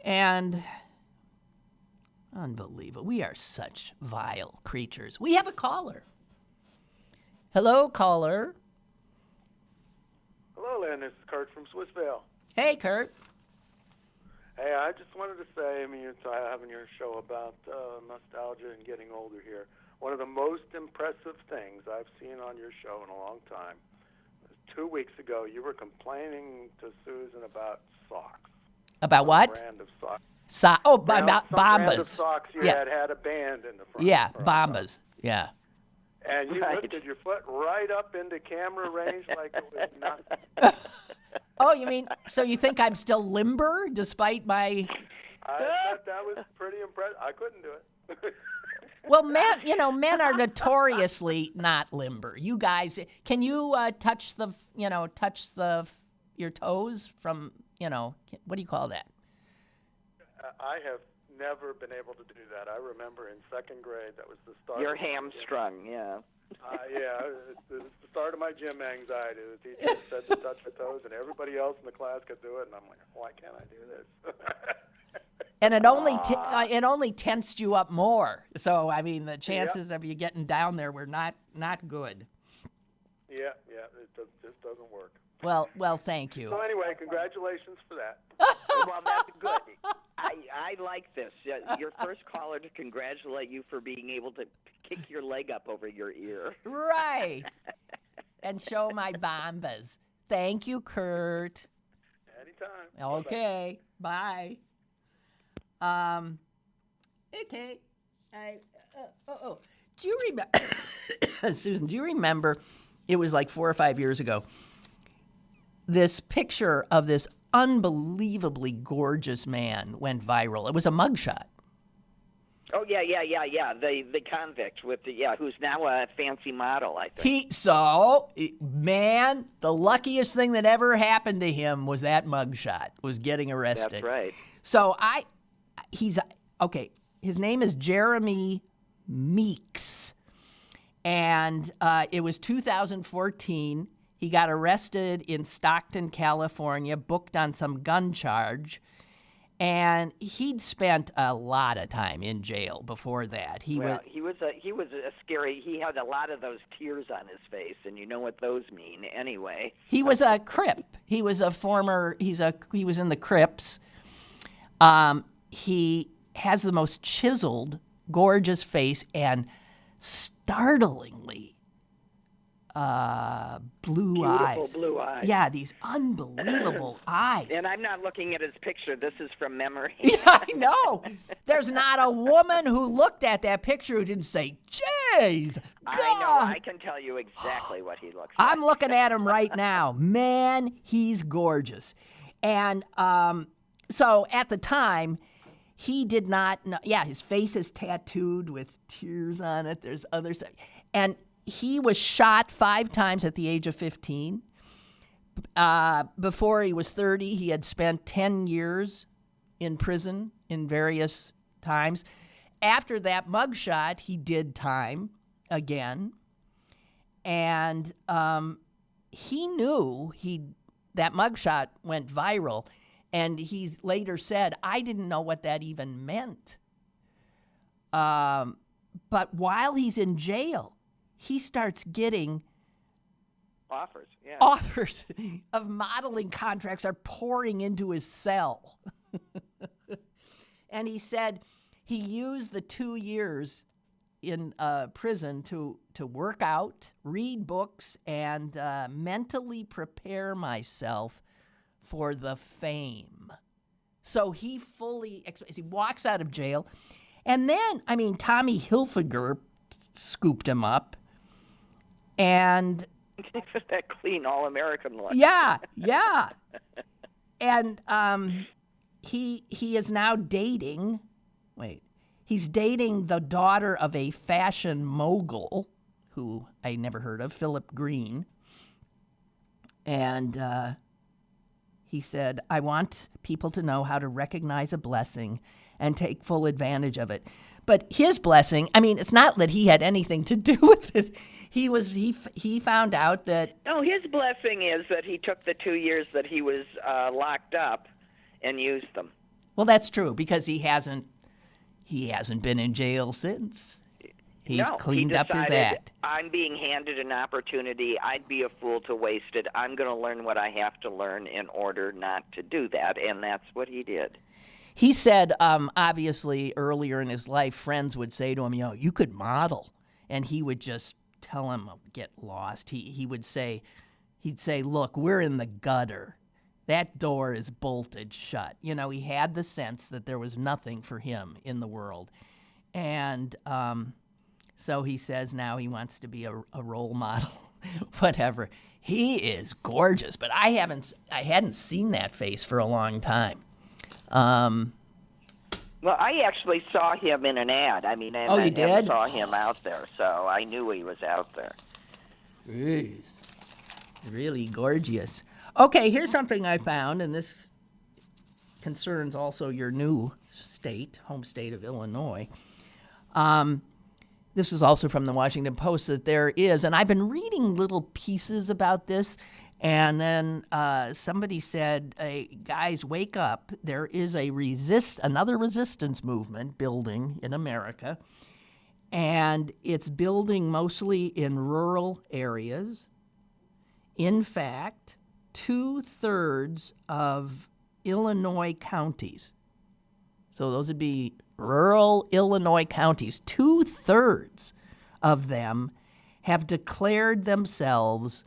And Unbelievable. We are such vile creatures. We have a caller. Hello, caller.
Hello, Lynn. This is Kurt from Swissvale.
Hey, Kurt.
Hey, I just wanted to say, you're having your show about nostalgia and getting older here. One of the most impressive things I've seen on your show in a long time was 2 weeks ago. You were complaining to Susan about socks.
About what?
Brand of socks.
About
Brand of
Bombas.
socks you
Yeah.
had a band in the front.
Yeah, Bombas. Yeah.
And you lifted your foot right up into camera range like it was nothing.
Oh, you mean, so you think I'm still limber despite my...
I thought that was pretty impressive. I couldn't do it.
Well, men are notoriously not limber. You guys, can you touch your toes from, what do you call that?
I have never been able to do that. I remember in second grade, that was the start.
You're hamstrung, yeah.
It's the start of my gym anxiety. The teacher said to touch my toes, and everybody else in the class could do it, and I'm like, why can't I do this?
And it only tensed you up more. So the chances of you getting down there were not good.
Yeah, it just doesn't work.
Well, thank you.
So anyway, congratulations for that.
Well, that's good. I like this. Your first caller to congratulate you for being able to kick your leg up over your ear.
Right. And show my Bombas. Thank you, Kurt.
Anytime.
Okay. Bye. Okay. Do you remember, Susan, do you remember, it was like 4 or 5 years ago, this picture of this unbelievably gorgeous man went viral. It was a mugshot.
Oh, yeah. The convict who's now a fancy model, I think.
The luckiest thing that ever happened to him was that mugshot, was getting arrested.
That's right.
So his name is Jeremy Meeks, and it was 2014. He got arrested in Stockton, California, booked on some gun charge, and he'd spent a lot of time in jail before that. He was a scary. He had a lot of those tears on his face, and you know what those mean, anyway. He was a Crip. He was he was in the Crips. He has the most chiseled, gorgeous face and startlingly blue eyes.
Beautiful blue eyes.
Yeah, these unbelievable eyes.
And I'm not looking at his picture. This is from memory.
Yeah, I know. There's not a woman who looked at that picture who didn't say, "Jeez, God."
I know. I can tell you exactly what he looks like.
I'm looking at him right now. Man, he's gorgeous. And so at the time, he did not know. Yeah, his face is tattooed with tears on it. There's other stuff. And he was shot 5 times at the age of 15. Before he was 30, he had spent 10 years in prison in various times. After that mugshot, he did time again. And he knew that mugshot went viral. And he later said, I didn't know what that even meant. But while he's in jail, he starts getting offers of modeling contracts are pouring into his cell. And he said he used the 2 years in prison to work out, read books, and mentally prepare myself for the fame. So he he walks out of jail. And then, Tommy Hilfiger scooped him up. And
that clean all-American look.
Yeah. And he is now dating. He's dating the daughter of a fashion mogul who I never heard of, Philip Green. And he said, I want people to know how to recognize a blessing and take full advantage of it. But his blessing, it's not that he had anything to do with it. He found out that...
No, his blessing is that he took the 2 years that he was locked up and used them.
Well, that's true, because he hasn't he hasn't been in jail since. He's
No,
cleaned
he
up his
decided,
act.
I'm being handed an opportunity. I'd be a fool to waste it. I'm going to learn what I have to learn in order not to do that, and that's what he did.
He said, obviously, earlier in his life, friends would say to him, you could model. And he would just tell him, get lost. He'd say, look, we're in the gutter. That door is bolted shut. He had the sense that there was nothing for him in the world. And so he says now he wants to be a role model, whatever. He is gorgeous, but I hadn't seen that face for a long time.
Well, I actually saw him in an ad. I mean,
you
I
did?
never saw him out there, so I knew he was out there.
Jeez. Really gorgeous. Okay, here's something I found, and this concerns also your new state, home state of Illinois. This is also from the Washington Post, that there is, and I've been reading little pieces about this, and then somebody said, hey, guys, wake up. There is another resistance movement building in America, and it's building mostly in rural areas. In fact, 2/3 of Illinois counties, so those would be rural Illinois counties, 2/3 of them have declared themselves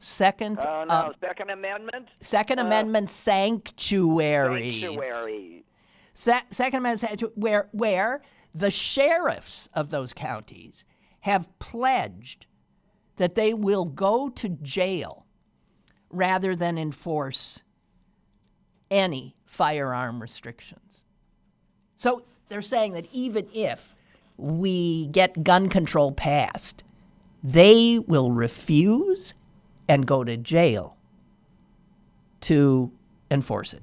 Second
Amendment?
Second Amendment sanctuaries. Second Amendment sanctuary, where the sheriffs of those counties have pledged that they will go to jail rather than enforce any firearm restrictions. So they're saying that even if we get gun control passed, they will refuse and go to jail to enforce it.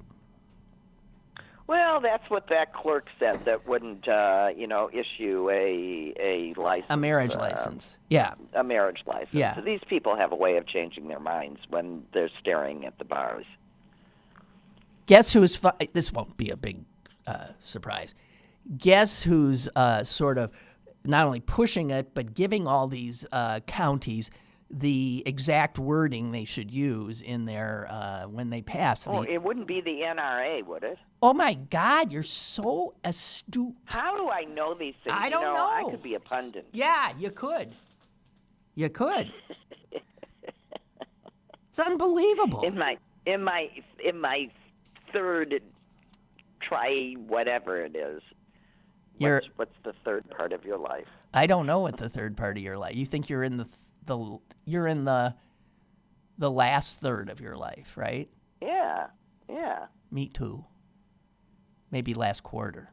Well, that's what that clerk said that wouldn't, issue a license.
A marriage license. Yeah.
A marriage license.
Yeah.
So these people have a way of changing their minds when they're staring at the bars.
Guess who's... this won't be a big surprise. Guess who's sort of not only pushing it, but giving all these counties the exact wording they should use in their when they pass.
It wouldn't be the NRA, would it?
Oh my God, you're so astute.
How do I know these things?
I don't know.
I could be a pundit.
Yeah, you could. You could. It's unbelievable.
In my third try, whatever it is. What's the third part of your life?
I don't know what the third part of your life. You think you're in the last third of your life, right?
Yeah.
Me too. Maybe last quarter.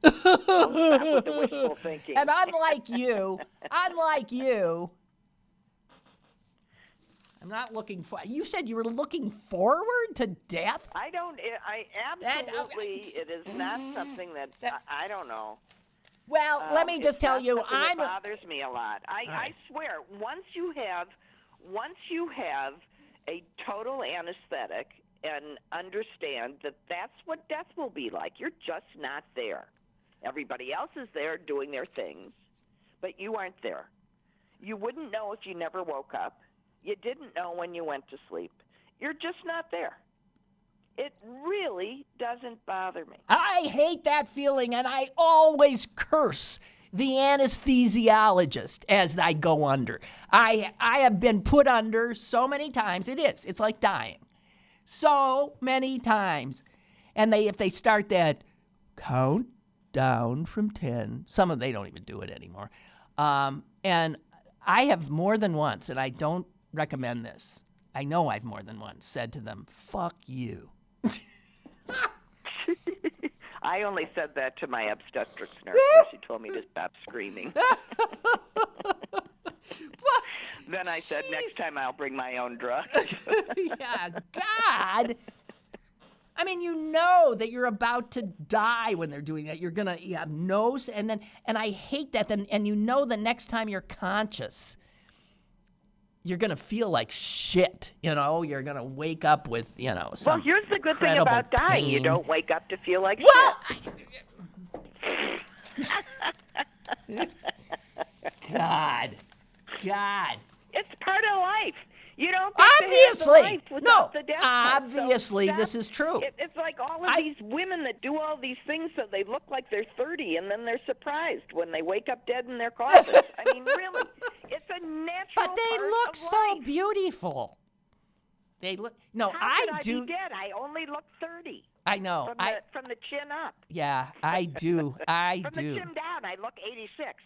Don't stop with the wishful thinking.
And unlike you, I'm not looking for. You said you were looking forward to death?
I absolutely. It is not something that I don't know.
Well, let me just tell you,
it bothers me a lot. I swear, once you have a total anesthetic and understand that that's what death will be like, you're just not there. Everybody else is there doing their things, but you aren't there. You wouldn't know if you never woke up. You didn't know when you went to sleep. You're just not there. It really doesn't bother me.
I hate that feeling, and I always curse the anesthesiologist as I go under. I have been put under so many times. It's like dying. So many times. And if they start that count down from 10, some of them, they don't even do it anymore. And I have more than once, and I don't recommend this. I know I've more than once said to them, fuck you.
I only said that to my obstetrics nurse. And she told me to stop screaming. Then I said, next time I'll bring my own drugs.
Yeah, God. I mean, you know that you're about to die when they're doing that. You're going to have nose, and I hate that. And you know the next time you're conscious, you're going to feel like shit. You're going to wake up with, some
Well, here's the good thing
incredible
about dying.
pain.
You don't wake up to feel like
Well,
shit.
God.
It's part of life. You don't get
Obviously.
to have the life without
No,
the death.
obviously
So
this is true.
It's like all of these women that do all these things so they look like they're 30, and then they're surprised when they wake up dead in their coffins. I mean, really, it's a natural
But they
part
look
of
so
life.
beautiful. They look. No,
How could I
do.
be dead? I only look 30.
I know.
From the chin up.
Yeah, I do.
From the chin down, I look 86.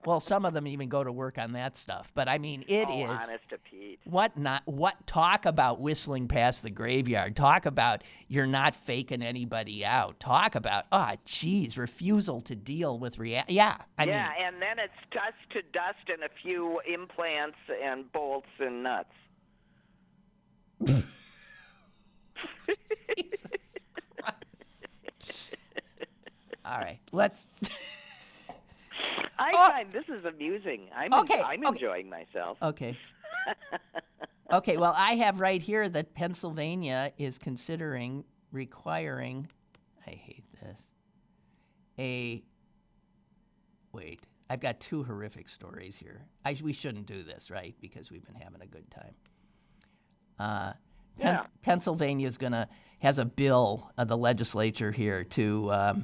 Well, some of them even go to work on that stuff. But I mean, it is.
Honest to Pete.
What talk about whistling past the graveyard. Talk about you're not faking anybody out. Talk about, refusal to deal with reality. Yeah, I mean.
And then it's dust to dust and a few implants and bolts and nuts.
All right, let's.
I find this is amusing. I'm enjoying myself.
Okay. Okay, well, I have right here that Pennsylvania is considering requiring, I hate this, wait, I've got two horrific stories here. We shouldn't do this, right, because we've been having a good time. Pennsylvania has a bill, the legislature here, to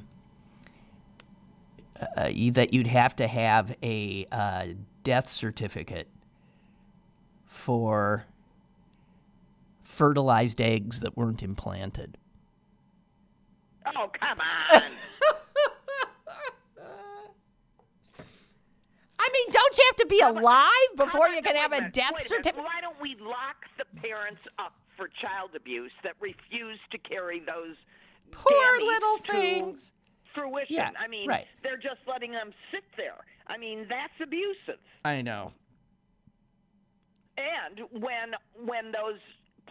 that you'd have to have a death certificate for fertilized eggs that weren't implanted.
Oh, come on.
I mean, don't you have to be alive before you can have a death certificate?
Why don't we lock the parents up for child abuse that refuse to carry those
poor little things
fruition?
Yeah,
I mean,
right.
They're just letting them sit there. I mean, that's abusive.
I know.
And when those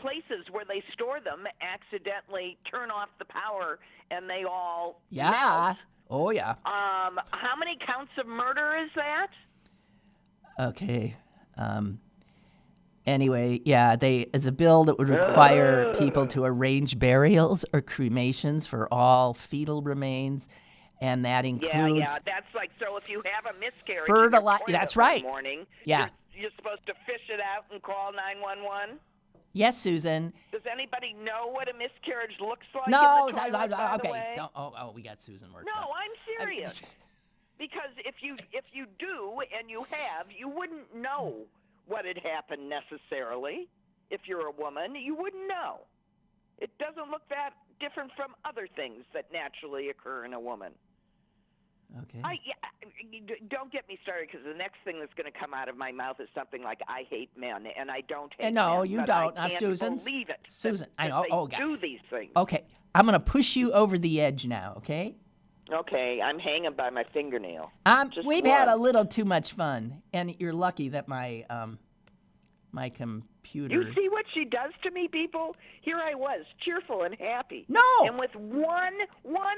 places where they store them accidentally turn off the power and they all melt.
Oh yeah.
How many counts of murder is that?
Okay. Anyway, there's a bill that would require people to arrange burials or cremations for all fetal remains, and that includes.
Yeah. That's like, so if you have a miscarriage,
that's right.
Morning,
yeah.
You're supposed to fish it out and call 911.
Yes, Susan.
Does anybody know what a miscarriage looks like?
No.
in the toilet, by the way?
Don't. We got Susan worked up.
No, I'm serious. Because if you do and you have, you wouldn't know what had happened necessarily. If you're a woman, you wouldn't know. It doesn't look that different from other things that naturally occur in a woman.
Okay.
Don't get me started, because the next thing that's going to come out of my mouth is something like "I hate men," and I don't hate
no,
men.
you
but
don't.
I
Now,
can't
Susan.
believe it.
Susan,
that
I know.
they do these things.
Okay, I'm going to push you over the edge now. Okay.
Okay, I'm hanging by my fingernail.
We've had a little too much fun, and you're lucky that my my computer.
You see what she does to me, people? Here I was, cheerful and happy.
No.
And with one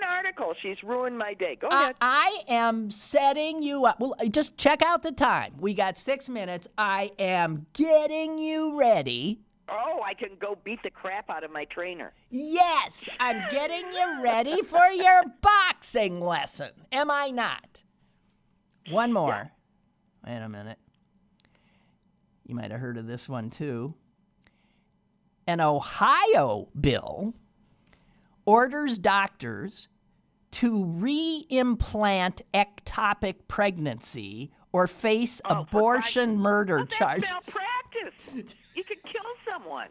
article, she's ruined my day. Go ahead.
I am setting you up. Well, just check out the time. We got 6 minutes. I am getting you ready.
Oh, I can go beat the crap out of my trainer.
Yes, I'm getting you ready for your boxing lesson. Am I not? One more. Yeah. Wait a minute. You might have heard of this one, too. An Ohio bill orders doctors to re-implant ectopic pregnancy or face abortion murder charges.
That's malpractice. You could kill someone.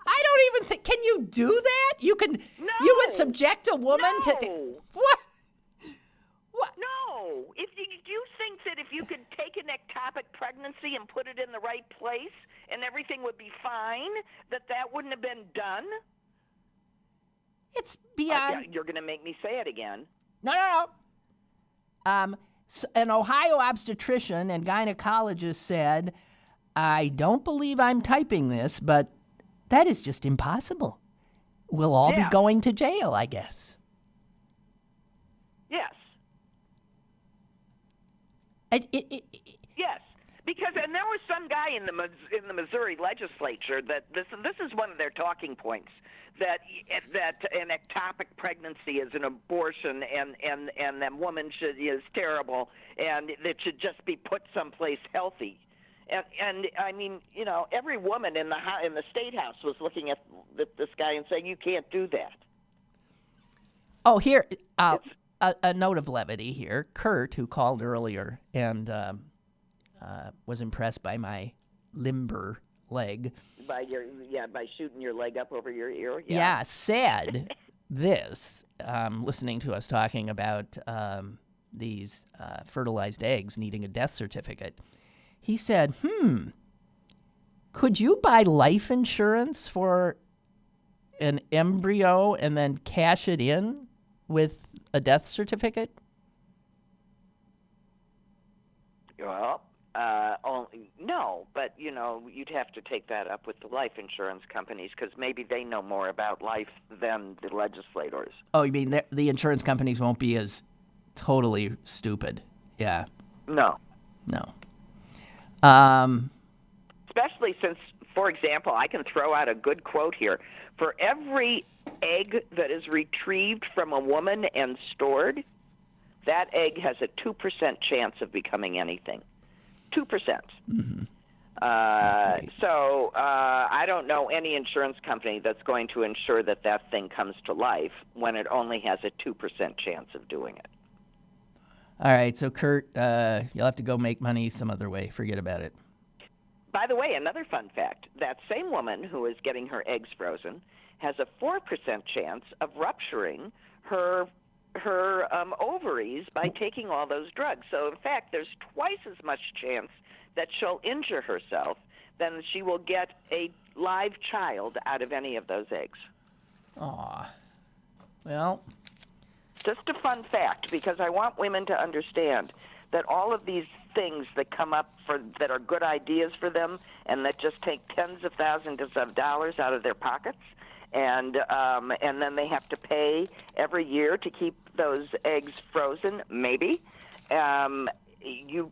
I don't even think. Can you do that? You can.
No.
You would subject a woman to. What? What?
No. If you think that if you could take an ectopic pregnancy and put it in the right place and everything would be fine, that wouldn't have been done?
It's beyond.
You're going to make me say it again.
No. An Ohio obstetrician and gynecologist said, "I don't believe I'm typing this, but that is just impossible. We'll all be going to jail, I guess."
Yes. Yes, because and there was some guy in the Missouri legislature that this is one of their talking points. that an ectopic pregnancy is an abortion, and that woman is terrible, and it should just be put someplace healthy. And I mean, every woman in the State House was looking at this guy and saying, "You can't do that."
Oh, here, a note of levity here. Kurt, who called earlier and was impressed by my limber leg.
By shooting your leg up over your ear.
Yeah, said this, listening to us talking about these fertilized eggs needing a death certificate. He said, could you buy life insurance for an embryo and then cash it in with a death certificate?
Well, no, but you'd have to take that up with the life insurance companies because maybe they know more about life than the legislators.
Oh, you mean the insurance companies won't be as totally stupid? Yeah.
No. Especially since, for example, I can throw out a good quote here. For every egg that is retrieved from a woman and stored, that egg has a 2% chance of becoming anything. 2%.
Mm-hmm.
So I don't know any insurance company that's going to ensure that thing comes to life when it only has a 2% chance of doing it.
All right, so Kurt, you'll have to go make money some other way. Forget about it.
By the way, another fun fact, that same woman who is getting her eggs frozen has a 4% chance of rupturing her ovaries by taking all those drugs. So, in fact, there's twice as much chance that she'll injure herself than she will get a live child out of any of those eggs.
Aw. Well.
Just a fun fact, because I want women to understand that all of these things that come up that are good ideas for them and that just take tens of thousands of dollars out of their pockets, and then they have to pay every year to keep those eggs frozen, maybe. You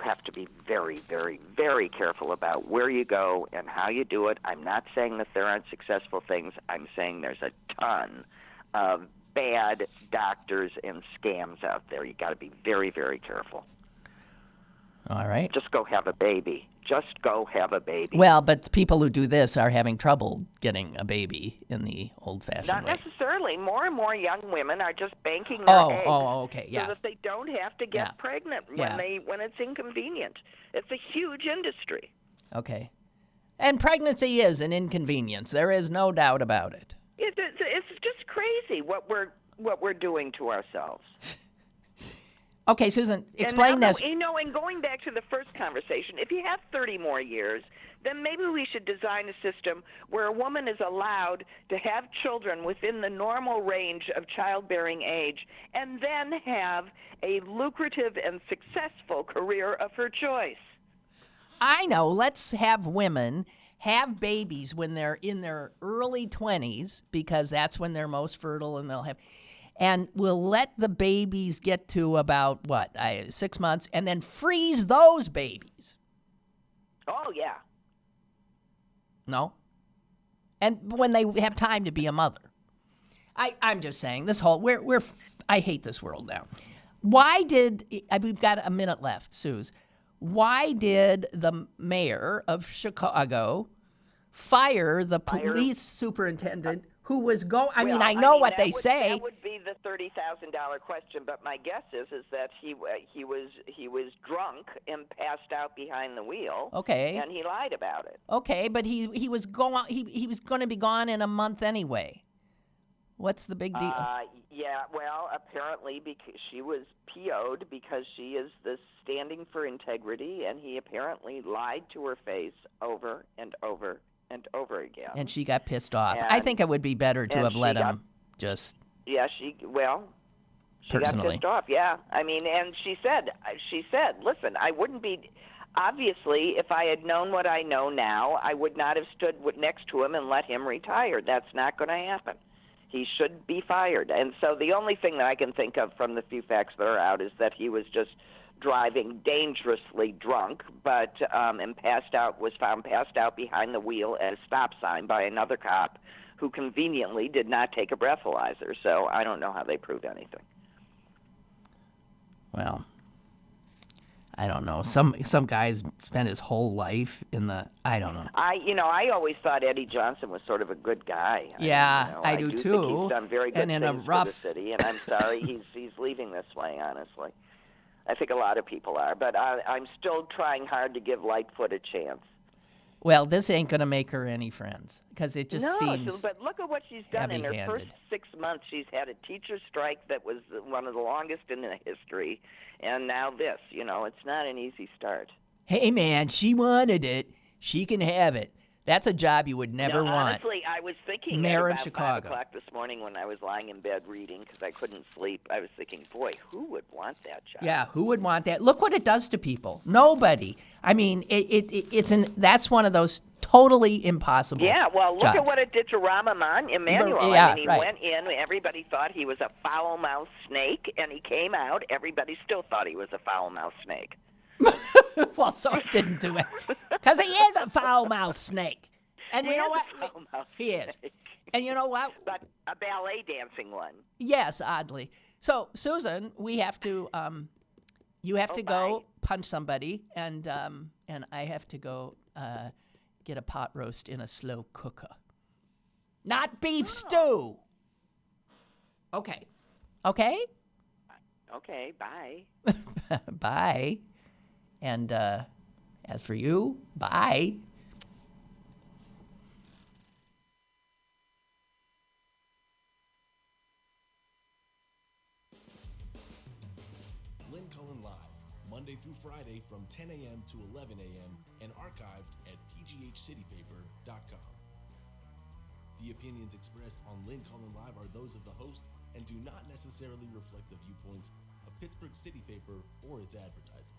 have to be very, very, very careful about where you go and how you do it. I'm not saying that there aren't successful things. I'm saying there's a ton of bad doctors and scams out there. You got to be very, very careful.
All right.
Just go have a baby. Just go have a baby.
Well, but people who do this are having trouble getting a baby in the old-fashioned way.
Not necessarily. More and more young women are just banking their eggs
okay, yeah.
so that they don't have to get pregnant when it's inconvenient. It's a huge industry.
Okay. And pregnancy is an inconvenience. There is no doubt about it.
It's just crazy what we're doing to ourselves.
Okay, Susan, explain this.
And going back to the first conversation, if you have 30 more years, then maybe we should design a system where a woman is allowed to have children within the normal range of childbearing age and then have a lucrative and successful career of her choice.
I know. Let's have women have babies when they're in their early 20s because that's when they're most fertile and they'll have... And we'll let the babies get to about, 6 months, and then freeze those babies.
Oh, yeah.
No? And when they have time to be a mother. I'm just saying, this whole, I hate this world now. Why did, we've got a minute left, Suze. Why did the mayor of Chicago fire the police superintendent who was going, I know what they say.
That would be the $30,000 question, but my guess is that he was drunk and passed out behind the wheel.
Okay.
And he lied about it.
Okay, but he was going to be gone in a month anyway. What's the big deal?
Yeah, well, apparently because she was PO'd because she is standing for integrity, and he apparently lied to her face over and over and over again.
And she got pissed off. I think it would be better to have let him just...
Yeah, she
personally
got pissed off, yeah. And she said, listen, I wouldn't be... Obviously, if I had known what I know now, I would not have stood next to him and let him retire. That's not going to happen. He should be fired. And so the only thing that I can think of from the few facts that are out is that he was just driving dangerously drunk, but and was found passed out behind the wheel at a stop sign by another cop who conveniently did not take a breathalyzer. So I don't know how they proved anything.
Well, I don't know. Some guys spend his whole life in the. I don't know.
I always thought Eddie Johnson was sort of a good guy.
Yeah, I do
think
too.
he's done very good
And in
things
a rough...
for the city, and I'm sorry he's leaving this way. Honestly, I think a lot of people are, but I'm still trying hard to give Lightfoot a chance.
Well, this ain't going to make her any friends because it just seems
but look at what she's done in her first
heavy-handed.
6 months. She's had a teacher strike that was one of the longest in the history, and now this. It's not an easy start.
Hey, man, she wanted it. She can have it. That's a job you would never want.
Honestly, I was thinking
Mayor
at
of
about
Chicago.
5 o'clock this morning when I was lying in bed reading because I couldn't sleep. I was thinking, boy, who would want that job?
Yeah, who would want that? Look what it does to people. Nobody. I mean, that's one of those totally impossible
Yeah, well, look
jobs.
at what it did to Rahm Emanuel.
Yeah,
I mean, he
right.
went in, everybody thought he was a foul-mouthed snake, and he came out, everybody still thought he was a foul-mouthed snake.
Well, so it didn't do it. Because he is a foul-mouthed snake. And you know what? He is. And you know what?
But a ballet dancing one.
Yes, oddly. So, Susan, we have to, you have to go punch somebody, and I have to go get a pot roast in a slow cooker. Not beef stew. Okay. Okay?
Okay, bye.
Bye. And as for you, bye.
Lynn Cullen Live, Monday through Friday from 10 a.m. to 11 a.m. and archived at pghcitypaper.com. The opinions expressed on Lynn Cullen Live are those of the host and do not necessarily reflect the viewpoints of Pittsburgh City Paper or its advertisers.